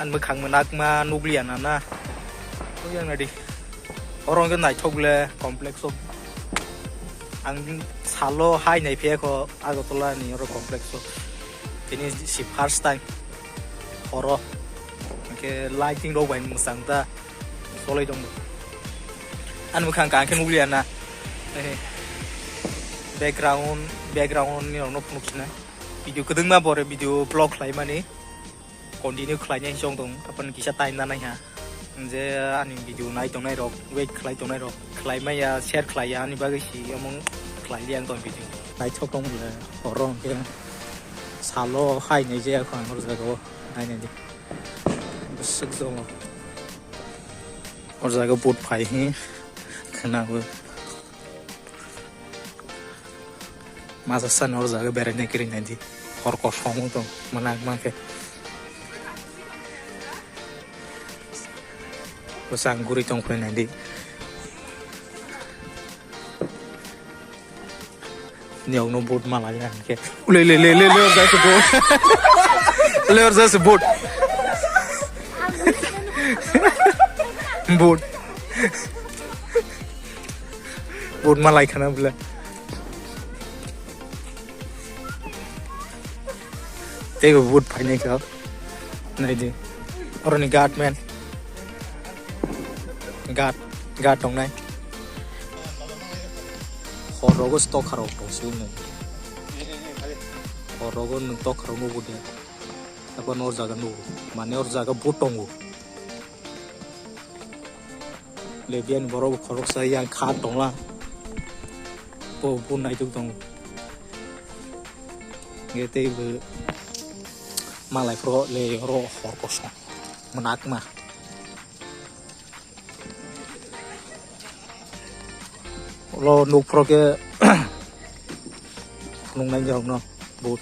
an mekhang menak ma nuklian na to yang nadi orang kan nai thogle kompleks ang salo hai nai phe ko agotola ni oro kompleks ini si first time oro ke lighting do bain musang ta solai dong an mekhang kan ke nuklian na background ni orang nok nukina video kedeng ma bore video vlog lai mani continue khlainya jong dong apan kisa time na nai ha je ani video nai dong nai rok wait khlai dong nai rok khlai ma ya share khlai ya ani bagai si among khlai liang dong video nai chok dong le horong ke salo hai nei je khang hor jago nai nei di sik zong hor jago put phai hi khana bu masa san hor jago berene kirin nei di hor ko phong dong manak ma ke sang guri tong phe nanti nhiều nó bột mà lại ăn kia le ra sebut le ra sebut bột mà lại khana bula thế bột phải này kau này đi orang ni guard man gạt trong này horogo stock harok to sune horogo nung tok harogo bude apa nor jaga nu mane or jaga botongo lebian boro khorok sa yang khat tongla po pun nai tuk tong ngete bu malai pro le ro hor ko so menak ma lo nuk pro ke nung nai jong no bút